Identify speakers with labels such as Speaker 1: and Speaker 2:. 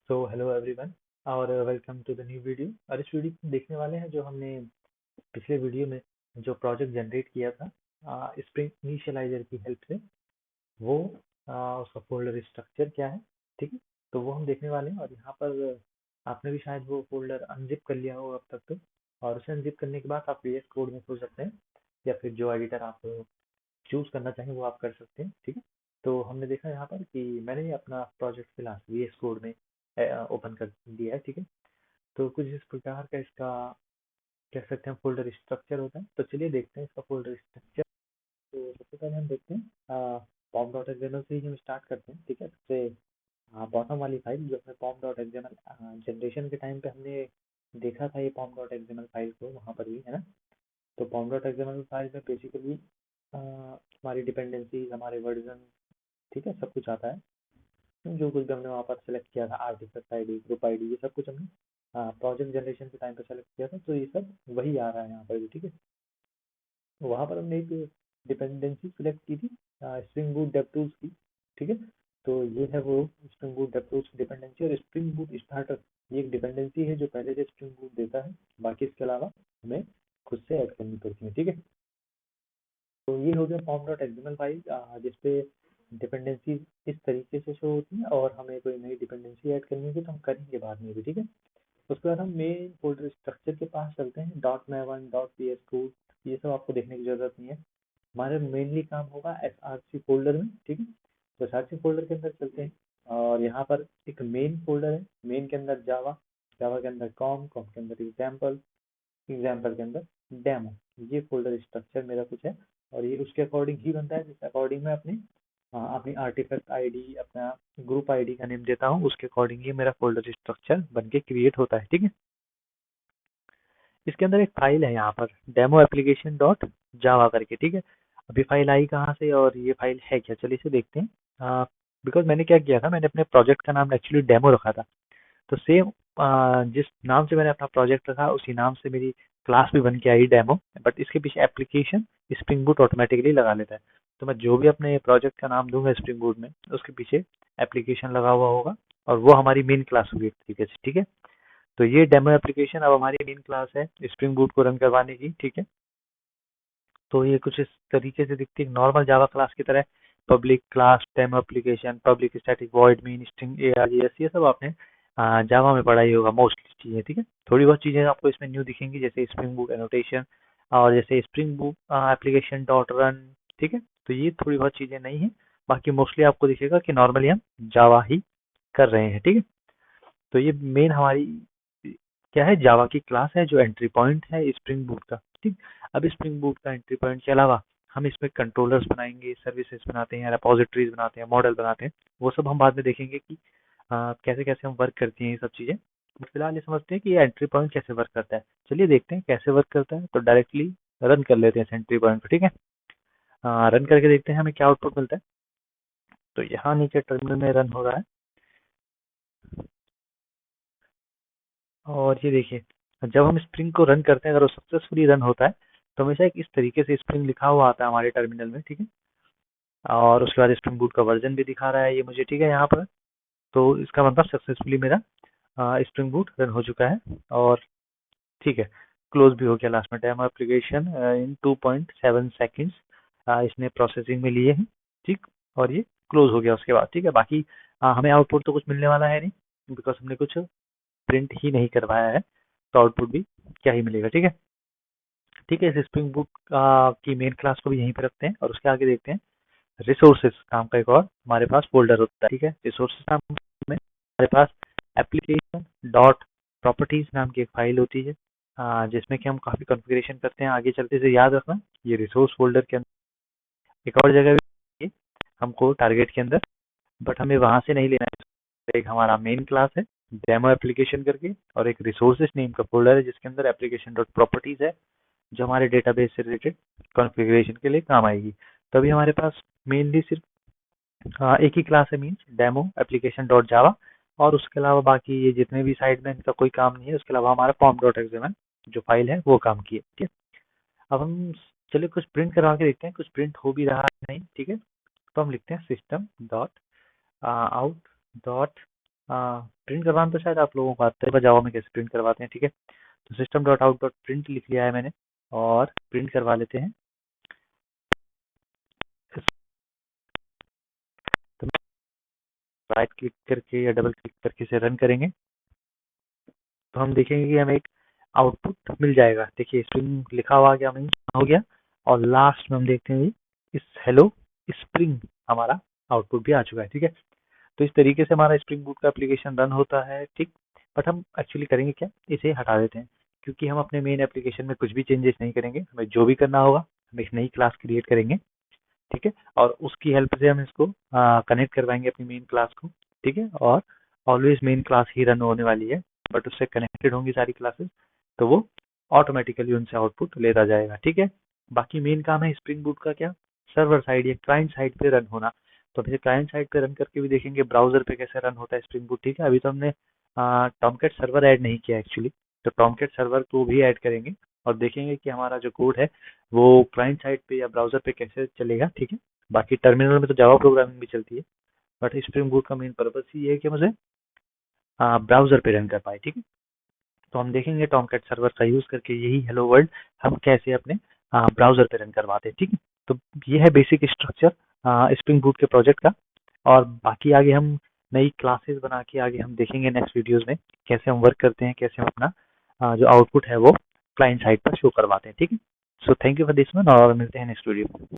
Speaker 1: सो hello everyone और welcome to the new video. और इस वीडियो में देखने वाले हैं जो हमने पिछले वीडियो में जो प्रोजेक्ट जनरेट किया था स्प्रिंग इनिशियलाइजर की हेल्प से। वो उसका फोल्डर स्ट्रक्चर क्या है, ठीक है। तो वो हम देखने वाले हैं। और यहाँ पर आपने भी शायद वो फोल्डर अनजिप कर लिया हो अब तक तो। और उसे अनजिप करने के बाद आप VS कोड में खोल सकते हैं, या फिर जो एडिटर आप चूज करना चाहें वो आप कर सकते हैं, ठीक है। तो हमने देखा यहाँ पर कि मैंने ये अपना प्रोजेक्ट फिलहाल VS कोड में ओपन कर दिया है, ठीक है। तो कुछ इस प्रकार का इसका कह सकते हैं फोल्डर स्ट्रक्चर होता है। तो चलिए देखते हैं इसका फोल्डर स्ट्रक्चर। तो सबसे पहले हम देखते हैं पॉम डॉट एक्सएमएल से ही हम स्टार्ट करते हैं, ठीक है। सबसे बॉटम वाली फाइल जो हमें पॉम डॉट एक्सएमएल जनरेशन के टाइम पे हमने देखा था, ये पॉम डॉट एक्सएमएल फाइल को वहाँ पर भी है ना। तो पॉम डॉट एक्सएमएल फाइल में बेसिकली हमारी डिपेंडेंसी, हमारे वर्जन, ठीक है, सब कुछ आता है। जो कुछ भी हमने वहाँ पर सेलेक्ट किया था, आर्टिफैक्ट आईडी, ग्रुप आईडी, ये सब कुछ हमने प्रोजेक्ट जनरेशन के टाइम पे सेलेक्ट किया था। तो ये सब वही आ रहा है यहाँ पर भी, ठीक है। तो वहाँ पर हमने एक डिपेंडेंसी सेलेक्ट की थी स्प्रिंग बूट डेवटूल्स की, ठीक है। तो ये है वो स्प्रिंग बूट डेवटूल्स की डिपेंडेंसी। और स्प्रिंग बूट स्टार्टर ये एक डिपेंडेंसी है जो पहले से स्प्रिंग बूट देता है। बाकी इसके अलावा हमें खुद से ऐड करनी पड़ती है, ठीक है। तो ये हो गया फॉर्म डॉट एक्सएमएल फाइल जिसपे डिपेंडेंसी इस तरीके से शो होती है। और हमें कोई नई डिपेंडेंसी ऐड करनी होगी तो हम करेंगे बाद में भी, ठीक है। उसके बाद हम मेन फोल्डर स्ट्रक्चर के पास चलते हैं। Dot may one, dot P S two, ये सब आपको देखने की जरूरत नहीं है। हमारा मेनली काम होगा SRC फोल्डर में, ठीक है। तो SRC फोल्डर के अंदर चलते हैं। और यहाँ पर एक मेन फोल्डर है। मेन के अंदर जावा, जावा के अंदर कॉम, कॉम के अंदर एग्जाम्पल, एग्जाम्पल के अंदर डेमो। ये फोल्डर स्ट्रक्चर मेरा कुछ है। और ये उसके अकॉर्डिंग ही बनता है जिस अकॉर्डिंग मैं अपनी आर्टिफैक्ट आईडी, अपना ग्रुप आईडी का नेम देता हूँ, उसके अकॉर्डिंग ही मेरा फोल्डर स्ट्रक्चर बन के क्रिएट होता है, ठीक है। इसके अंदर एक फाइल है यहाँ पर डेमो एप्लीकेशन डॉट जावा करके, ठीक है। अभी फाइल आई कहाँ से और ये फाइल है क्या, चलिए इसे देखते हैं। बिकॉज मैंने क्या किया था, मैंने अपने प्रोजेक्ट का नाम एक्चुअली डेमो रखा था। तो सेम जिस नाम से मैंने अपना प्रोजेक्ट रखा उसी नाम से मेरी क्लास भी बन के आई डेमो। बट इसके पीछे एप्लीकेशन स्प्रिंग बूट ऑटोमेटिकली लगा लेता है। तो मैं जो भी अपने प्रोजेक्ट का नाम दूंगा स्प्रिंग बूट में, उसके पीछे एप्लीकेशन लगा हुआ होगा। और वो हमारी मेन क्लास होगी एक तरीके से, ठीक है। तो ये डेमो एप्लीकेशन अब हमारी मेन क्लास है स्प्रिंग बूट को रन करवाने की, ठीक है। तो ये कुछ इस तरीके से दिखती है नॉर्मल जावा क्लास की तरह। Public class, demo application, public static void main string, ARGS, ये सब आपने जावा में पढ़ा ही होगा मोस्टली चीजें, ठीक है। थोड़ी बहुत चीजें आपको इसमें न्यू दिखेंगी जैसे स्प्रिंग बूट एनोटेशन और जैसे spring boot application dot run, ठीक है। तो ये थोड़ी बहुत चीजें नहीं है। बाकी मोस्टली आपको दिखेगा कि नॉर्मली हम जावा ही कर रहे हैं, ठीक है। तो ये मेन हमारी क्या है, जावा की क्लास है जो एंट्री पॉइंट है स्प्रिंग बूट का, ठीक। अब स्प्रिंग बूट का एंट्री पॉइंट के अलावा हम इसमें कंट्रोलर्स बनाएंगे, सर्विसेज बनाते हैं, रेपोजिटरीज बनाते हैं, मॉडल बनाते हैं। वो सब हम बाद में देखेंगे कि कैसे कैसे हम वर्क करती हैं ये सब चीजें। बट फिलहाल ये समझते हैं कि ये एंट्री पॉइंट कैसे वर्क करता है। चलिए देखते हैं कैसे वर्क करता है। तो डायरेक्टली रन कर लेते हैं इस एंट्री पॉइंट को, ठीक है। रन करके देखते हैं हमें क्या आउटपुट मिलता है। तो यहाँ नीचे टर्मिनल में रन हो रहा है। और ये देखिए, जब हम स्प्रिंग को रन करते हैं, अगर वो सक्सेसफुली रन होता है तो हमेशा एक इस तरीके से स्प्रिंग लिखा हुआ आता है हमारे टर्मिनल में, ठीक है। और उसके बाद स्प्रिंग बूट का वर्जन भी दिखा रहा है ये मुझे, ठीक है, यहाँ पर। तो इसका मतलब सक्सेसफुली मेरा स्प्रिंग बूट रन हो चुका है। और ठीक है, क्लोज भी हो गया लास्ट में। डेमो एप्लीकेशन इन 2.7 सेकेंड्स इसने प्रोसेसिंग में लिए हैं, ठीक। और ये क्लोज हो गया उसके बाद, ठीक है। बाकी हमें आउटपुट तो कुछ मिलने वाला है नहीं, बिकॉज हमने कुछ प्रिंट ही नहीं करवाया है। तो आउटपुट भी क्या ही मिलेगा, ठीक है। ठीक है, इस स्प्रिंग बूट की मेन क्लास को भी यहीं पे रखते हैं और उसके आगे देखते हैं रिसोर्सेज नाम का एक और हमारे पास फोल्डर होता है, ठीक है। रिसोर्सेज नाम में हमारे पास एप्लीकेशन डॉट प्रॉपर्टीज नाम की एक फाइल होती है जिसमें कि हम काफी कॉन्फ़िगरेशन करते हैं। आगे चलते से याद रखना, ये रिसोर्स फोल्डर के अंदर एक और जगह भी है हमको टारगेट के अंदर, बट हमें वहां से नहीं लेना है। एक हमारा मेन क्लास है डेमो एप्लीकेशन करके, और एक रिसोर्सेज नेम का फोल्डर है जिसके अंदर एप्लीकेशन डॉट प्रॉपर्टीज है जो हमारे डेटाबेस से रिलेटेड कॉन्फ़िगरेशन के लिए काम आएगी। तभी हमारे पास मेनली सिर्फ एक ही क्लास है, मीन्स डेमो एप्लीकेशन डॉट जावा। और उसके अलावा बाकी ये जितने भी साइड में इनका कोई काम नहीं है। उसके अलावा हमारा फॉर्म डॉट एक्सएमएल जो फाइल है वो काम की है, ठीक है। अब हम चलिए कुछ प्रिंट करवा के देखते हैं कुछ प्रिंट हो भी रहा है नहीं, ठीक है। तो हम लिखते हैं system dot out dot print करवाना तो शायद आप लोगों को आता है, पर जावा में कैसे प्रिंट करवाते हैं, ठीक है। तो system dot out dot print लिख लिया है मैंने, और प्रिंट करवा लेते हैं। तो राइट क्लिक करके या डबल क्लिक करके इसे रन करेंगे, तो हम देखेंगे कि हमें एक आउटपुट मिल जाएगा। देखिए स्प्रिंग लिखा हुआ गया, हमें हो गया, और लास्ट में हम देखते हैं इस हेलो स्प्रिंग हमारा आउटपुट भी आ चुका है, ठीक है। तो इस तरीके से हमारा स्प्रिंग बूट का एप्लीकेशन रन होता है, ठीक। बट हम एक्चुअली करेंगे क्या, इसे हटा देते हैं, क्योंकि हम अपने मेन एप्लीकेशन में कुछ भी चेंजेस नहीं करेंगे। हमें जो भी करना होगा, हम एक नई क्लास क्रिएट करेंगे, ठीक है, और उसकी हेल्प से हम इसको कनेक्ट करवाएंगे अपनी मेन क्लास को, ठीक है। और ऑलवेज मेन क्लास ही रन होने वाली है, बट उससे कनेक्टेड होंगी सारी क्लासेस, तो वो ऑटोमेटिकली उनसे आउटपुट लेता जाएगा, ठीक है। बाकी मेन काम है स्प्रिंग बूट का क्या, सर्वर साइड या क्लाइंट साइड पे रन होना। तो फिर क्लाइंट साइड पे रन करके भी देखेंगे ब्राउजर पे कैसे रन होता है स्प्रिंग बूट, ठीक है। अभी तो हमने टॉमकैट सर्वर ऐड नहीं किया एक्चुअली, तो टॉमकैट सर्वर को भी ऐड करेंगे, और देखेंगे कि हमारा जो कोड है वो क्लाइंट साइड पे या ब्राउज़र पे कैसे चलेगा, ठीक है। बाकी टर्मिनल में तो जावा प्रोग्रामिंग भी चलती है, बट स्प्रिंग बूट का मेन पर्पस ये है कि मुझे ब्राउज़र पे रन कर पाए, ठीक है। तो हम देखेंगे टॉमकैट सर्वर का यूज़ करके यही हेलो वर्ल्ड हम कैसे अपने ब्राउज़र पे रन करवाते हैं, ठीक है। तो ये है बेसिक स्ट्रक्चर स्प्रिंग बूट के प्रोजेक्ट का, और बाकी आगे हम नई क्लासेस बना के आगे हम देखेंगे नेक्स्ट वीडियोस में कैसे हम वर्क करते हैं, कैसे हम अपना जो आउटपुट है वो क्लाइंट साइड पर शो करवाते हैं, ठीक है। So thank you for this one, और मिलते हैं नेक्स्ट वीडियो।